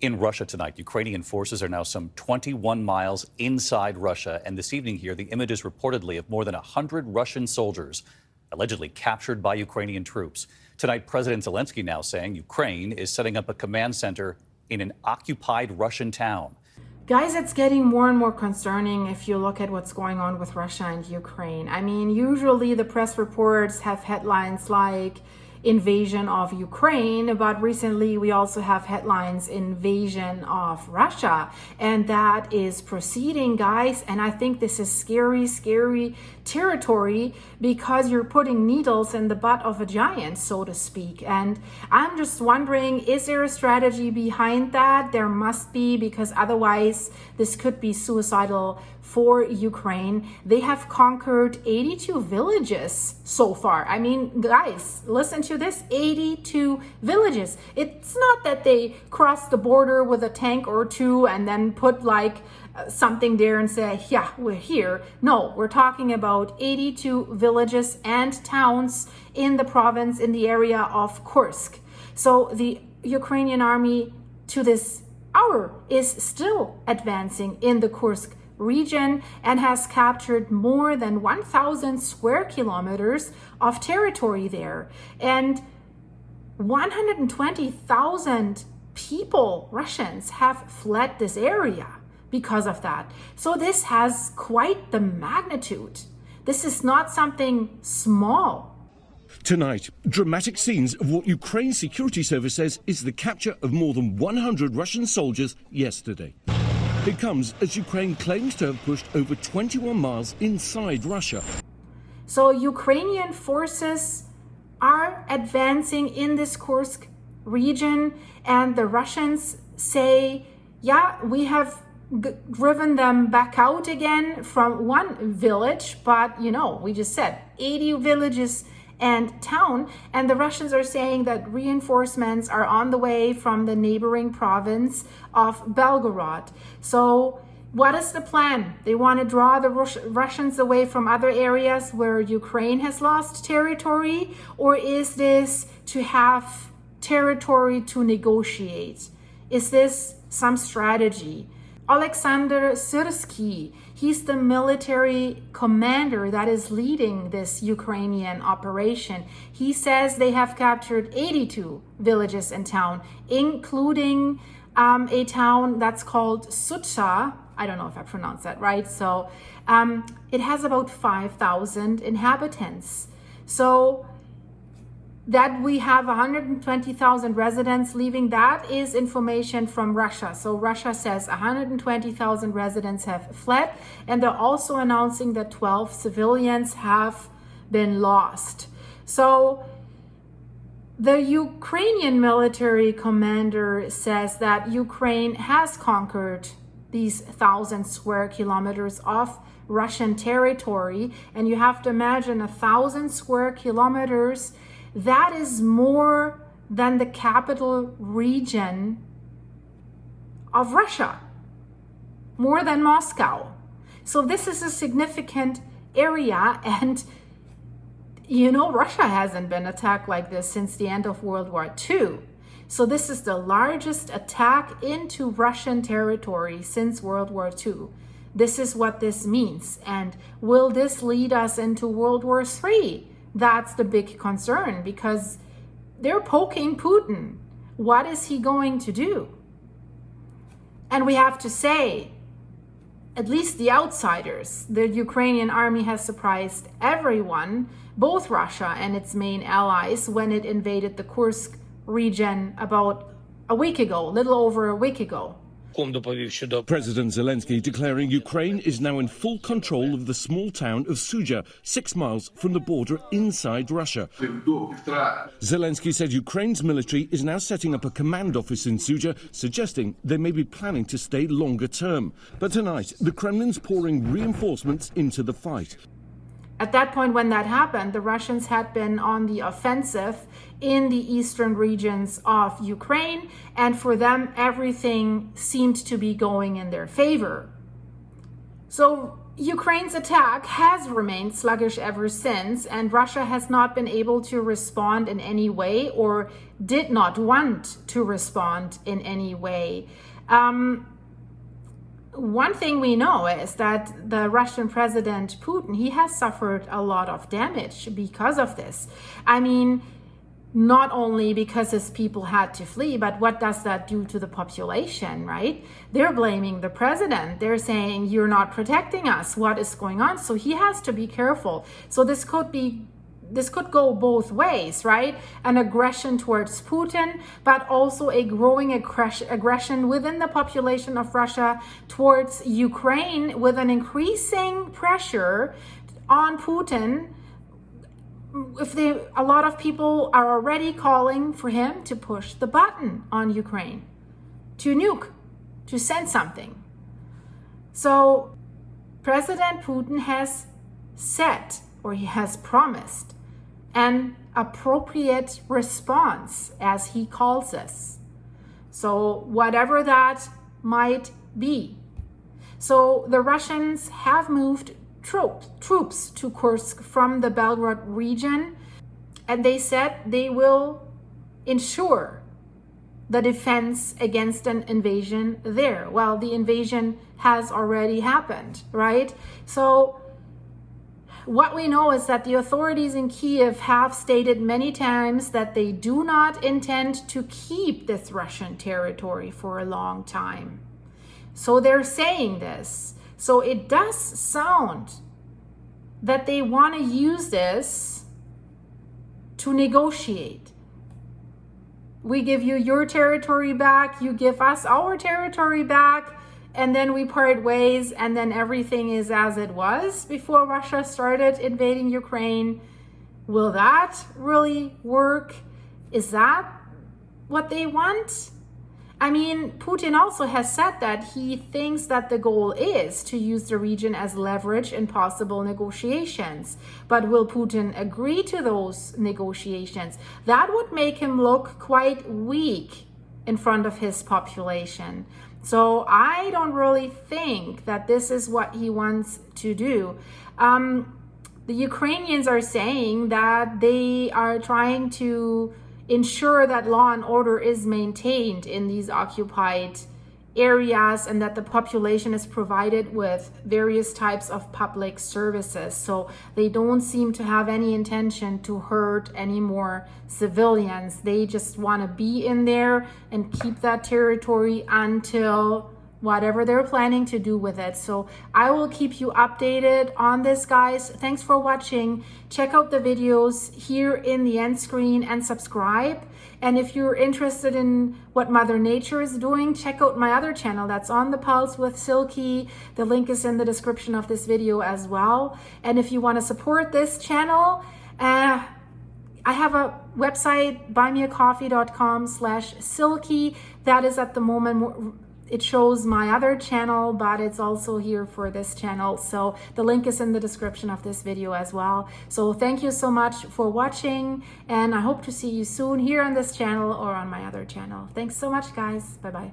In Russia tonight, Ukrainian forces are now some 21 miles inside Russia. And this evening here, the images reportedly of more than 100 Russian soldiers allegedly captured by Ukrainian troops. Tonight, President Zelensky now saying Ukraine is setting up a command center in an occupied Russian town. Guys, it's getting more and more concerning if you look at what's going on with Russia and Ukraine. I mean, usually the press reports have headlines like invasion of Ukraine, but recently we also have headlines invasion of Russia, and that is proceeding, guys. And I think this is scary territory, because you're putting needles in the butt of a giant, so to speak. And I'm just wondering, is there a strategy behind that? There must be, because otherwise this could be suicidal for Ukraine. They have conquered 82 villages so far. I mean, guys, listen to this, 82 villages. It's not that they crossed the border with a tank or two and then put like something there and say, yeah, we're here. No, we're talking about 82 villages and towns in the province, in the area of Kursk. So the Ukrainian army to this hour is still advancing in the Kursk region and has captured more than 1,000 square kilometers of territory there. And 120,000 people, Russians, have fled this area because of that. So this has quite the magnitude. This is not something small. Tonight, dramatic scenes of what Ukraine's security service says is the capture of more than 100 Russian soldiers yesterday. It comes as Ukraine claims to have pushed over 21 miles inside Russia. So Ukrainian forces are advancing in this Kursk region, and the Russians say, yeah, we have driven them back out again from one village, but you know, we just said 80 villages and town, and the Russians are saying that reinforcements are on the way from the neighboring province of Belgorod. So what is the plan? They want to draw the Russians away from other areas where Ukraine has lost territory, or is this to have territory to negotiate? Is this some strategy? Alexander Syrsky, he's the military commander that is leading this Ukrainian operation. He says they have captured 82 villages and town, including a town that's called Sutsa. I don't know if I pronounced that right. So it has about 5,000 inhabitants. So that we have 120,000 residents leaving, that is information from Russia. So Russia says 120,000 residents have fled, and they're also announcing that 12 civilians have been lost. So the Ukrainian military commander says that Ukraine has conquered these 1,000 square kilometers of Russian territory, and you have to imagine 1,000 square kilometers. That is more than the capital region of Russia, more than Moscow. So this is a significant area, and you know, Russia hasn't been attacked like this since the end of World War II. So this is the largest attack into Russian territory since World War II. This is what this means. And will this lead us into World War III? That's the big concern, because they're poking Putin. What is he going to do? And we have to say, at least the outsiders, the Ukrainian army has surprised everyone, both Russia and its main allies, when it invaded the Kursk region about a week ago, a little over a week ago. President Zelensky declaring Ukraine is now in full control of the small town of Sudzha, 6 miles from the border inside Russia. Zelensky said Ukraine's military is now setting up a command office in Sudzha, suggesting they may be planning to stay longer term. But tonight, the Kremlin's pouring reinforcements into the fight. At that point, when that happened, the Russians had been on the offensive in the eastern regions of Ukraine, and for them, everything seemed to be going in their favor. So Ukraine's attack has remained sluggish ever since, and Russia has not been able to respond in any way, or did not want to respond in any way. One thing we know is that the Russian President Putin, he has suffered a lot of damage because of this. I mean, not only because his people had to flee, but what does that do to the population, right? They're blaming the president. They're saying, you're not protecting us. What is going on? So he has to be careful. So this could go both ways, right? An aggression towards Putin, but also a growing aggression within the population of Russia towards Ukraine, with an increasing pressure on Putin. A lot of people are already calling for him to push the button on Ukraine, to nuke, to send something. So President Putin has said, or he has promised, an appropriate response, as he calls this. So whatever that might be. So the Russians have moved troops to Kursk from the Belgorod region, and they said they will ensure the defense against an invasion there. Well, the invasion has already happened, right? So what we know is that the authorities in Kiev have stated many times that they do not intend to keep this Russian territory for a long time. So they're saying this. So it does sound that they want to use this to negotiate. We give you your territory back, you give us our territory back, and then we part ways, and then everything is as it was before Russia started invading Ukraine. Will that really work? Is that what they want? I mean, Putin also has said that he thinks that the goal is to use the region as leverage in possible negotiations. But will Putin agree to those negotiations? That would make him look quite weak in front of his population. So I don't really think that this is what he wants to do. The Ukrainians are saying that they are trying to ensure that law and order is maintained in these occupied areas, and that the population is provided with various types of public services. So they don't seem to have any intention to hurt any more civilians. They just want to be in there and keep that territory until whatever they're planning to do with it. So I will keep you updated on this, guys. Thanks for watching. Check out the videos here in the end screen and subscribe. And if you're interested in what Mother Nature is doing, check out my other channel that's On the Pulse with Silky. The link is in the description of this video as well. And if you want to support this channel, I have a website, buymeacoffee.com/silky. That is at the moment, it shows my other channel, but it's also here for this channel. So the link is in the description of this video as well. So thank you so much for watching, and I hope to see you soon here on this channel or on my other channel. Thanks so much, guys. Bye-bye.